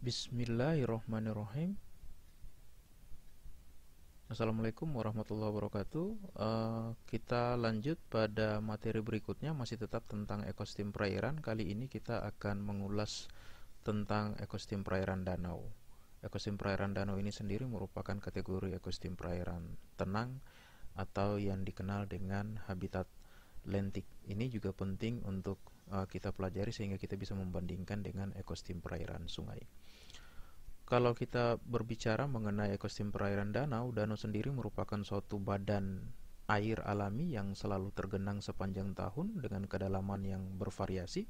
Bismillahirrahmanirrahim. Assalamualaikum warahmatullahi wabarakatuh. Kita lanjut pada materi berikutnya, masih tetap tentang ekosistem perairan. Kali ini kita akan mengulas tentang ekosistem perairan danau. Ekosistem perairan danau ini sendiri merupakan kategori ekosistem perairan tenang atau yang dikenal dengan habitat lentik. Ini juga penting untuk kita pelajari sehingga kita bisa membandingkan dengan ekosistem perairan sungai. Kalau kita berbicara mengenai ekosistem perairan danau, danau sendiri merupakan suatu badan air alami yang selalu tergenang sepanjang tahun dengan kedalaman yang bervariasi,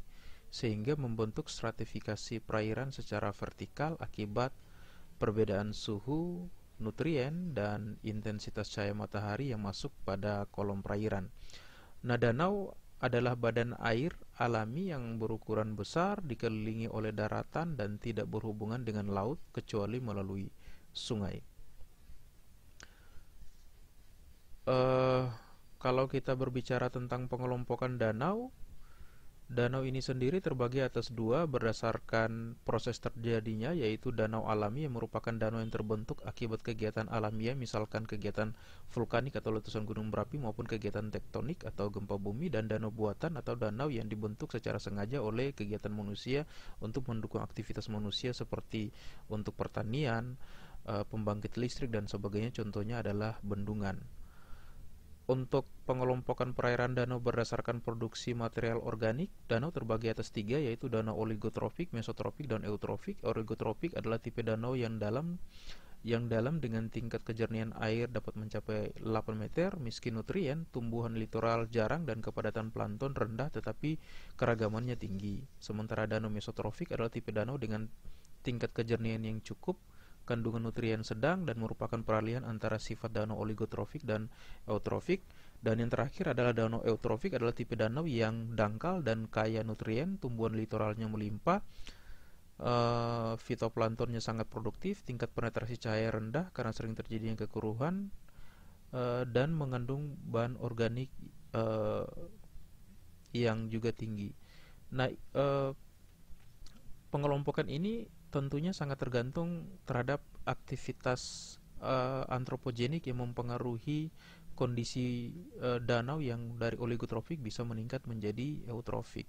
sehingga membentuk stratifikasi perairan secara vertikal akibat perbedaan suhu, nutrien, dan intensitas cahaya matahari yang masuk pada kolom perairan. Nah, danau adalah badan air alami yang berukuran besar, dikelilingi oleh daratan dan tidak berhubungan dengan laut kecuali melalui sungai. Eh, Kalau kita berbicara tentang pengelompokan danau, danau ini sendiri terbagi atas dua berdasarkan proses terjadinya, yaitu danau alami yang merupakan danau yang terbentuk akibat kegiatan alamiah, misalkan kegiatan vulkanik atau letusan gunung berapi maupun kegiatan tektonik atau gempa bumi, dan danau buatan atau danau yang dibentuk secara sengaja oleh kegiatan manusia untuk mendukung aktivitas manusia seperti untuk pertanian, pembangkit listrik dan sebagainya. Contohnya adalah bendungan. Untuk pengelompokan perairan danau berdasarkan produksi material organik, danau terbagi atas tiga, yaitu danau oligotropik, mesotropik, dan eutrofik. Oligotropik adalah tipe danau yang dalam dengan tingkat kejernihan air dapat mencapai 8 meter, miskin nutrien, tumbuhan litoral jarang, dan kepadatan plankton rendah tetapi keragamannya tinggi. Sementara danau mesotrofik adalah tipe danau dengan tingkat kejernihan yang cukup, kandungan nutrien sedang, dan merupakan peralihan antara sifat danau oligotrofik dan eutrofik. Dan yang terakhir adalah danau eutrofik, adalah tipe danau yang dangkal dan kaya nutrien, tumbuhan litoralnya melimpah, fitoplanktonnya sangat produktif, tingkat penetrasi cahaya rendah karena sering terjadinya kekeruhan, dan mengandung bahan organik uh, yang juga tinggi. Nah, pengelompokan ini tentunya sangat tergantung terhadap aktivitas antropogenik yang mempengaruhi kondisi danau yang dari oligotropik bisa meningkat menjadi eutrofik.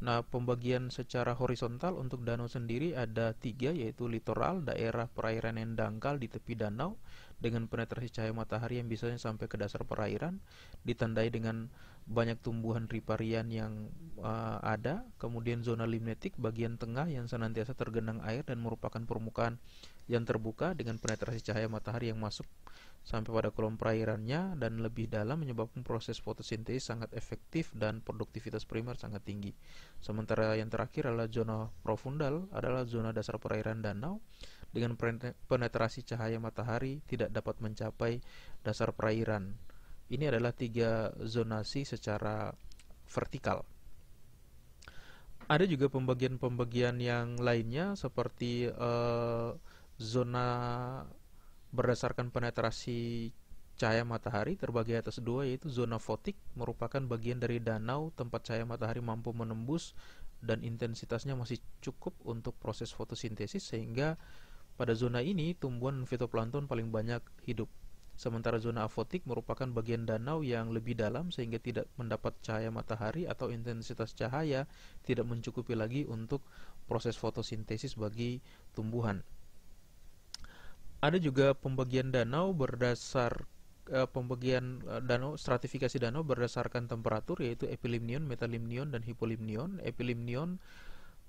Nah, pembagian secara horizontal untuk danau sendiri ada tiga, yaitu litoral, daerah perairan yang dangkal di tepi danau dengan penetrasi cahaya matahari yang bisanya sampai ke dasar perairan, ditandai dengan banyak tumbuhan riparian yang ada. Kemudian zona limnetik bagian tengah yang senantiasa tergenang air dan merupakan permukaan yang terbuka dengan penetrasi cahaya matahari yang masuk sampai pada kolom perairannya dan lebih dalam, menyebabkan proses fotosintesis sangat efektif dan produktivitas primer sangat tinggi. Sementara yang terakhir adalah zona profundal, adalah zona dasar perairan danau dengan penetrasi cahaya matahari tidak dapat mencapai dasar perairan. Ini adalah tiga zonasi secara vertikal. Ada juga pembagian-pembagian yang lainnya seperti zona berdasarkan penetrasi cahaya matahari terbagi atas dua, yaitu zona fotik merupakan bagian dari danau tempat cahaya matahari mampu menembus dan intensitasnya masih cukup untuk proses fotosintesis, sehingga pada zona ini tumbuhan fitoplankton paling banyak hidup. Sementara zona afotik merupakan bagian danau yang lebih dalam sehingga tidak mendapat cahaya matahari atau intensitas cahaya tidak mencukupi lagi untuk proses fotosintesis bagi tumbuhan. Ada juga pembagian danau stratifikasi danau berdasarkan temperatur, yaitu epilimnion, metalimnion, dan hipolimnion. Epilimnion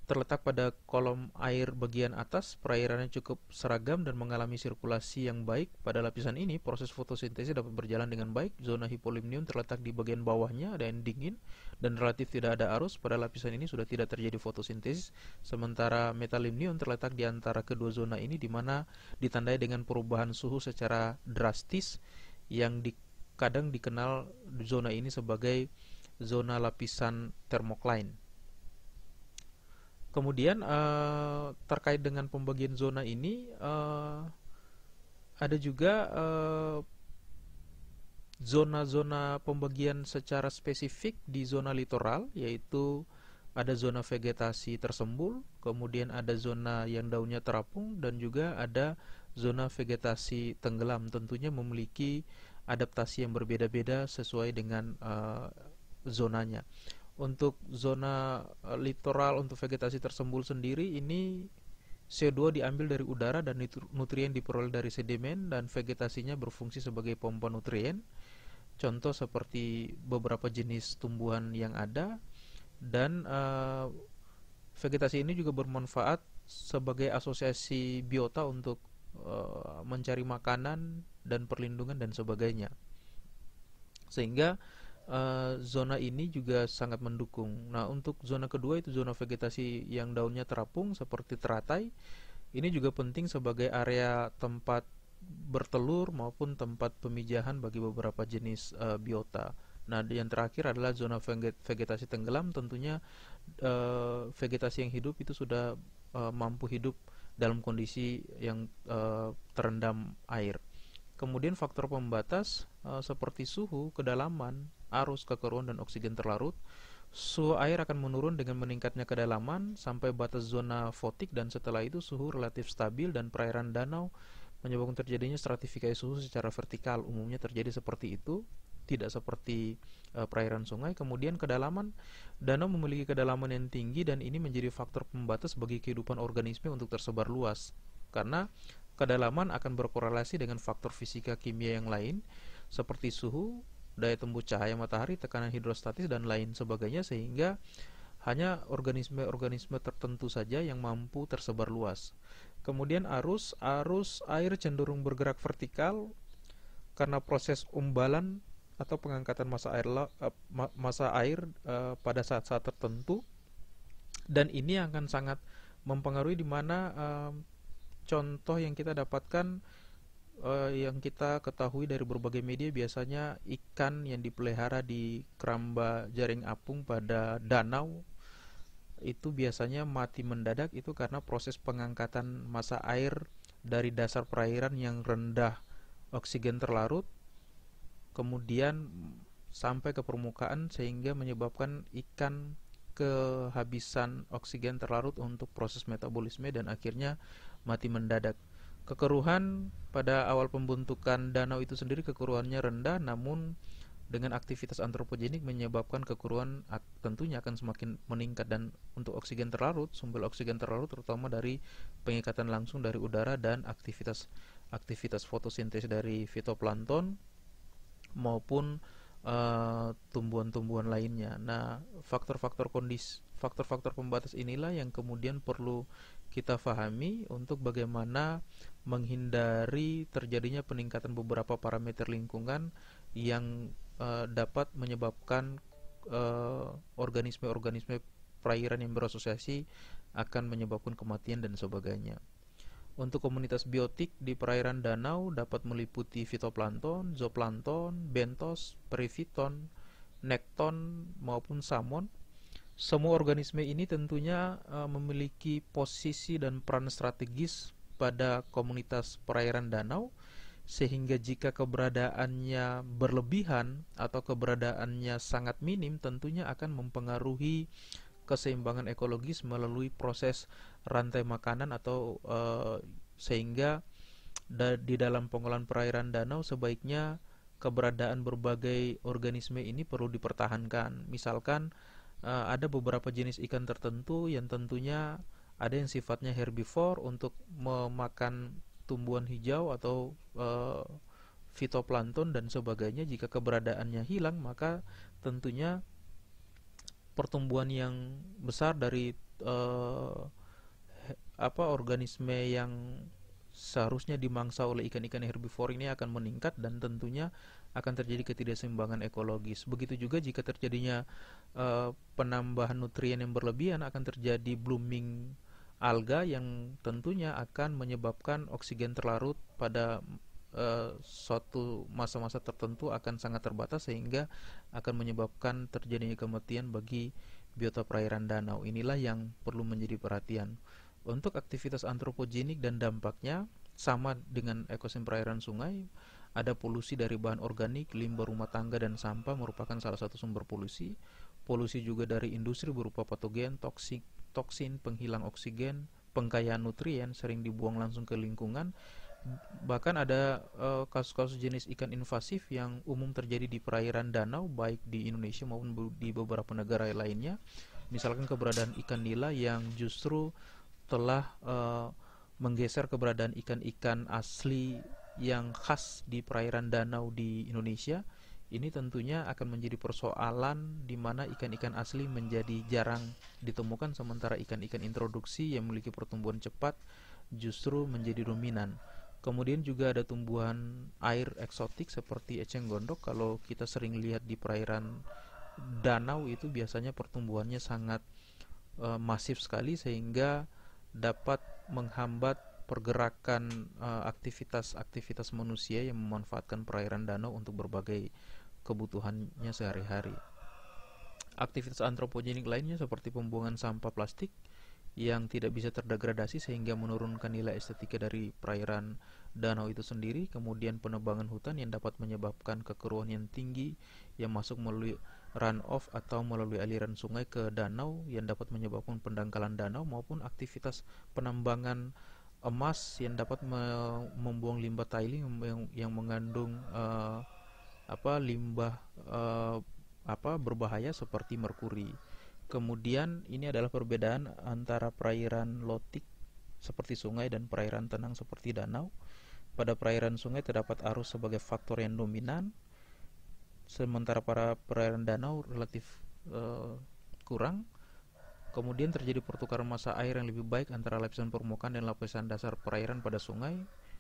terletak pada kolom air bagian atas, perairannya cukup seragam dan mengalami sirkulasi yang baik. Pada lapisan ini, proses fotosintesis dapat berjalan dengan baik. Zona hipolimnion terletak di bagian bawahnya, ada yang dingin dan relatif tidak ada arus. Pada lapisan ini sudah tidak terjadi fotosintesis. Sementara metalimnion terletak di antara kedua zona ini, di mana ditandai dengan perubahan suhu secara drastis yang kadang dikenal zona ini sebagai zona lapisan thermocline. Kemudian terkait dengan pembagian zona ini, ada juga zona-zona pembagian secara spesifik di zona litoral, yaitu ada zona vegetasi tersembul, kemudian ada zona yang daunnya terapung, dan juga ada zona vegetasi tenggelam. Tentunya memiliki adaptasi yang berbeda-beda sesuai dengan zonanya. Untuk zona litoral untuk vegetasi tersembul sendiri ini CO2 diambil dari udara dan nutrien diperoleh dari sedimen, dan vegetasinya berfungsi sebagai pompa nutrien. Contoh seperti beberapa jenis tumbuhan yang ada, dan vegetasi ini juga bermanfaat sebagai asosiasi biota untuk mencari makanan dan perlindungan dan sebagainya. Sehingga zona ini juga sangat mendukung. Nah, untuk zona kedua itu zona vegetasi yang daunnya terapung seperti teratai. Ini juga penting sebagai area tempat bertelur maupun tempat pemijahan bagi beberapa jenis biota. Nah, yang terakhir adalah zona vegetasi tenggelam. Tentunya vegetasi yang hidup itu sudah mampu hidup dalam kondisi yang terendam air. Kemudian faktor pembatas seperti suhu, kedalaman, arus, kekeruan, dan oksigen terlarut. Suhu air akan menurun dengan meningkatnya kedalaman sampai batas zona fotik, dan setelah itu suhu relatif stabil, dan perairan danau menyebabkan terjadinya stratifikasi suhu secara vertikal. Umumnya terjadi seperti itu, tidak seperti perairan sungai. Kemudian kedalaman, danau memiliki kedalaman yang tinggi, dan ini menjadi faktor pembatas bagi kehidupan organisme untuk tersebar luas. Karena kedalaman akan berkorelasi dengan faktor fisika kimia yang lain seperti suhu, daya tembus cahaya matahari, tekanan hidrostatis, dan lain sebagainya, sehingga hanya organisme-organisme tertentu saja yang mampu tersebar luas. Kemudian arus air cenderung bergerak vertikal karena proses umbalan atau pengangkatan massa air pada saat-saat tertentu, dan ini akan sangat mempengaruhi di mana contoh yang kita dapatkan, yang kita ketahui dari berbagai media, biasanya ikan yang dipelihara di keramba jaring apung pada danau itu biasanya mati mendadak, itu karena proses pengangkatan massa air dari dasar perairan yang rendah oksigen terlarut kemudian sampai ke permukaan, sehingga menyebabkan ikan kehabisan oksigen terlarut untuk proses metabolisme dan akhirnya mati mendadak. Kekeruhan pada awal pembentukan danau itu sendiri kekeruhannya rendah, namun dengan aktivitas antropogenik menyebabkan kekeruhan tentunya akan semakin meningkat. Dan untuk oksigen terlarut, sumber oksigen terlarut terutama dari pengikatan langsung dari udara dan aktivitas fotosintesis dari fitoplankton maupun tumbuhan-tumbuhan lainnya. Nah, faktor-faktor pembatas inilah yang kemudian perlu kita pahami untuk bagaimana menghindari terjadinya peningkatan beberapa parameter lingkungan yang dapat menyebabkan organisme-organisme perairan yang berasosiasi akan menyebabkan kematian dan sebagainya. Untuk komunitas biotik di perairan danau dapat meliputi fitoplankton, zooplankton, bentos, perifiton, nekton, maupun salmon. Semua organisme ini tentunya memiliki posisi dan peran strategis pada komunitas perairan danau, sehingga jika keberadaannya berlebihan atau keberadaannya sangat minim, tentunya akan mempengaruhi keseimbangan ekologis melalui proses rantai makanan atau sehingga di dalam pengolahan perairan danau sebaiknya keberadaan berbagai organisme ini perlu dipertahankan. Misalkan ada beberapa jenis ikan tertentu yang tentunya ada yang sifatnya herbivore untuk memakan tumbuhan hijau atau fitoplankton dan sebagainya. Jika keberadaannya hilang, maka tentunya pertumbuhan yang besar dari organisme yang seharusnya dimangsa oleh ikan-ikan herbivore ini akan meningkat, dan tentunya akan terjadi ketidakseimbangan ekologis. Begitu juga jika terjadinya penambahan nutrien yang berlebihan, akan terjadi blooming alga yang tentunya akan menyebabkan oksigen terlarut pada suatu masa-masa tertentu akan sangat terbatas, sehingga akan menyebabkan terjadinya kematian bagi biota perairan danau. Inilah yang perlu menjadi perhatian. Untuk aktivitas antropogenik dan dampaknya sama dengan ekosistem perairan sungai, ada polusi dari bahan organik, limbah rumah tangga, dan sampah merupakan salah satu sumber polusi. Polusi juga dari industri berupa patogen, toksin, penghilang oksigen, pengkayaan nutrien sering dibuang langsung ke lingkungan. Bahkan ada kasus-kasus jenis ikan invasif yang umum terjadi di perairan danau, baik di Indonesia maupun di beberapa negara lainnya. Misalkan keberadaan ikan nila yang justru telah menggeser keberadaan ikan-ikan asli yang khas di perairan danau di Indonesia. Ini tentunya akan menjadi persoalan di mana ikan-ikan asli menjadi jarang ditemukan, sementara ikan-ikan introduksi yang memiliki pertumbuhan cepat justru menjadi dominan. Kemudian juga ada tumbuhan air eksotik seperti eceng gondok. Kalau kita sering lihat di perairan danau itu biasanya pertumbuhannya sangat masif sekali, sehingga dapat menghambat pergerakan aktivitas-aktivitas manusia yang memanfaatkan perairan danau untuk berbagai kebutuhannya sehari-hari. Aktivitas antropogenik lainnya seperti pembuangan sampah plastik yang tidak bisa terdegradasi sehingga menurunkan nilai estetika dari perairan danau itu sendiri. Kemudian penebangan hutan yang dapat menyebabkan kekeruan yang tinggi yang masuk melalui runoff atau melalui aliran sungai ke danau yang dapat menyebabkan pendangkalan danau, maupun aktivitas penambangan emas yang dapat membuang limbah tiling yang mengandung limbah berbahaya seperti merkuri. Kemudian ini adalah perbedaan antara perairan lotik seperti sungai dan perairan tenang seperti danau. Pada perairan sungai terdapat arus sebagai faktor yang dominan, sementara pada perairan danau relatif kurang. Kemudian terjadi pertukaran massa air yang lebih baik antara lapisan permukaan dan lapisan dasar perairan pada sungai,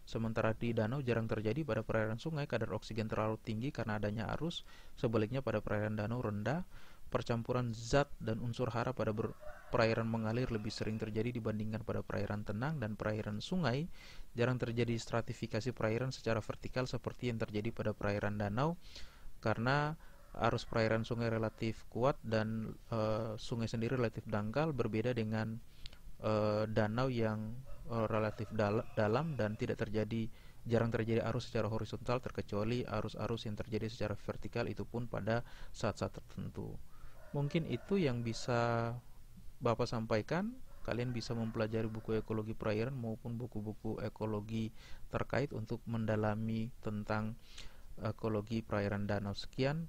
sementara di danau jarang terjadi. Pada perairan sungai kadar oksigen terlalu tinggi karena adanya arus, sebaliknya pada perairan danau rendah. Percampuran zat dan unsur hara pada perairan mengalir lebih sering terjadi dibandingkan pada perairan tenang, dan perairan sungai jarang terjadi stratifikasi perairan secara vertikal seperti yang terjadi pada perairan danau, karena arus perairan sungai relatif kuat dan sungai sendiri relatif dangkal, berbeda dengan danau yang relatif dalam dan jarang terjadi arus secara horizontal, terkecuali arus-arus yang terjadi secara vertikal, itu pun pada saat-saat tertentu. Mungkin itu yang bisa Bapak sampaikan. Kalian bisa mempelajari buku ekologi perairan maupun buku-buku ekologi terkait untuk mendalami tentang ekologi perairan danau. Sekian.